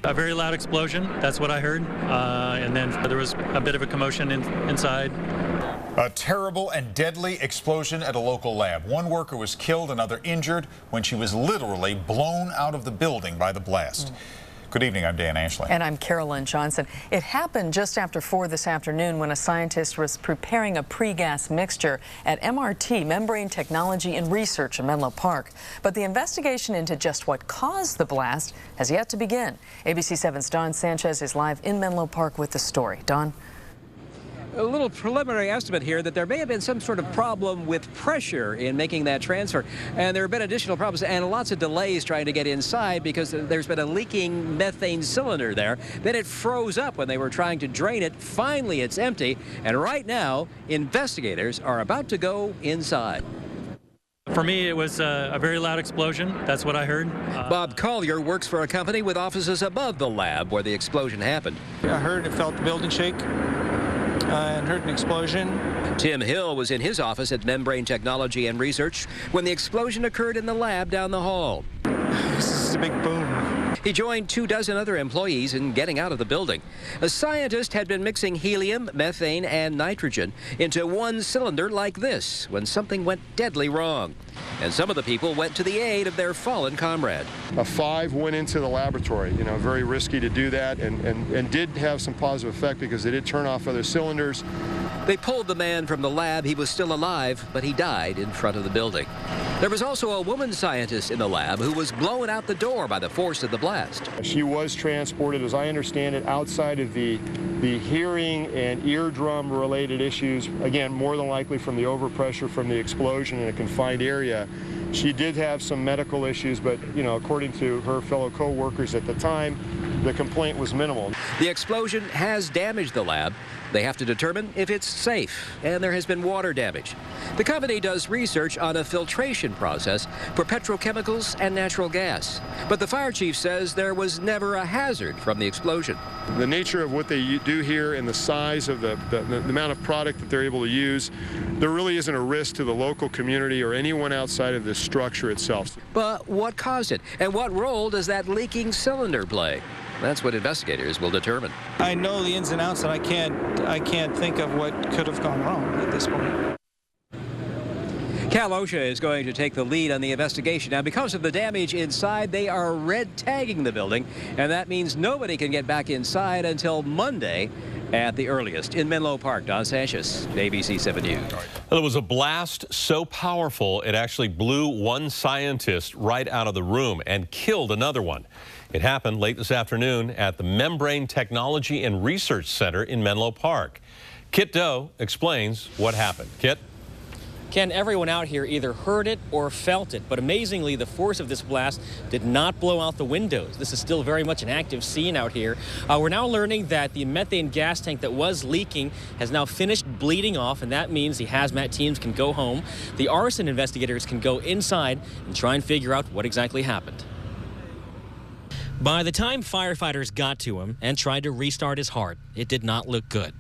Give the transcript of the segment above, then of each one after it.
A very loud explosion, that's what I heard, and then there was a bit of a commotion inside. A terrible and deadly explosion at a local lab. One worker was killed, another injured when she was literally blown out of the building by the blast. Good evening, I'm Dan Ashley. And I'm Carolyn Johnson. It happened just after 4 this afternoon when a scientist was preparing a pre-gas mixture at MRT, Membrane Technology and Research in Menlo Park. But the investigation into just what caused the blast has yet to begin. ABC 7's Don Sanchez is live in Menlo Park with the story. Don? A little preliminary estimate here that there may have been some sort of problem with pressure in making that transfer. And there have been additional problems and lots of delays trying to get inside because there's been a leaking methane cylinder there. Then it froze up when they were trying to drain it. Finally, it's empty. And right now, investigators are about to go inside. For me, it was a very loud explosion. That's what I heard. Bob Collier works for a company with offices above the lab where the explosion happened. I heard it, felt the building shake. And heard an explosion. Tim Hill was in his office at Membrane Technology and Research when the explosion occurred in the lab down the hall. This is a big boom. He joined 24 other employees in getting out of the building. A scientist had been mixing helium, methane, and nitrogen into one cylinder like this when something went deadly wrong. And some of the people went to the aid of their fallen comrade. A 5 went into the laboratory, very risky to do that, and did have some positive effect because they did turn off other cylinders. They pulled the man from the lab. He was still alive, but he died in front of the building. There was also a woman scientist in the lab who was blown out the door by the force of the blast. She was transported, as I understand it, outside of the hearing and eardrum related issues, again, more than likely from the overpressure from the explosion in a confined area. She did have some medical issues, but, according to her fellow co-workers at the time, the complaint was minimal. The explosion has damaged the lab. They have to determine if it's safe, and there has been water damage. The company does research on a filtration process for petrochemicals and natural gas. But the fire chief says there was never a hazard from the explosion. The nature of what they do here and the size of the amount of product that they're able to use, there really isn't a risk to the local community or anyone outside of the structure itself. But what caused it? And what role does that leaking cylinder play? That's what investigators will determine. I know the ins and outs, and I can't think of what could have gone wrong at this point. Cal OSHA is going to take the lead on the investigation. Now, because of the damage inside, they are red tagging the building, and that means nobody can get back inside until Monday at the earliest. In Menlo Park, Don Sanchez, ABC 7 News. Well, it was a blast so powerful it actually blew one scientist right out of the room and killed another one. It happened late this afternoon at the Membrane Technology and Research Center in Menlo Park. Kit Doe explains what happened. Kit? Ken, everyone out here either heard it or felt it, but amazingly, the force of this blast did not blow out the windows. This is still very much an active scene out here. We're now learning that the methane gas tank that was leaking has now finished bleeding off, and that means the hazmat teams can go home. The arson investigators can go inside and try and figure out what exactly happened. By the time firefighters got to him and tried to restart his heart, it did not look good.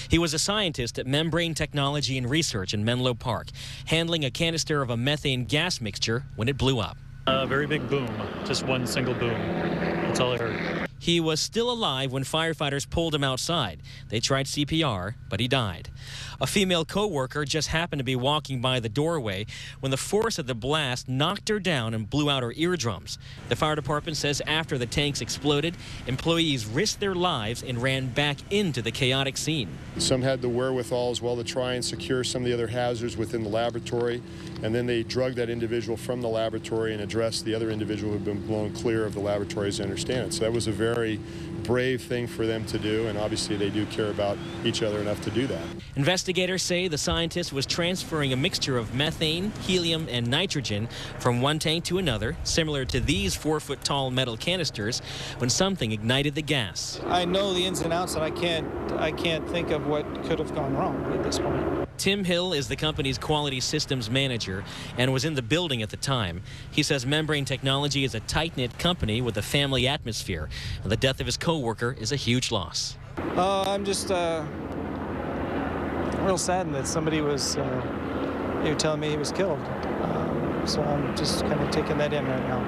He was a scientist at Membrane Technology and Research in Menlo Park, handling a canister of a methane gas mixture when it blew up. A very big boom, just one single boom. That's all I heard. He was still alive when firefighters pulled him outside. They tried CPR, but he died. A female co-worker just happened to be walking by the doorway when the force of the blast knocked her down and blew out her eardrums. The fire department says after the tanks exploded, employees risked their lives and ran back into the chaotic scene. Some had the wherewithal as well to try and secure some of the other hazards within the laboratory, and then they drugged that individual from the laboratory and addressed the other individual who had been blown clear of the laboratory, as I understand it. So that was a very brave thing for them to do, and obviously they do care about each other enough to do that. Investigators say the scientist was transferring a mixture of methane, helium, and nitrogen from one tank to another, similar to these 4-foot-tall metal canisters, when something ignited the gas. I know the ins and outs, and I can't think of what could have gone wrong at this point. Tim Hill is the company's quality systems manager and was in the building at the time. He says Membrane Technology is a tight-knit company with a family atmosphere, and the death of his co-worker is a huge loss. I'm just real saddened that somebody was telling me he was killed. So I'm just kind of taking that in right now.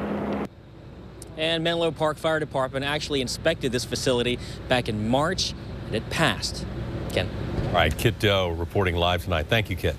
and Menlo Park Fire Department actually inspected this facility back in March, and it passed. Ken. All right, Kit Doe reporting live tonight. Thank you, Kit.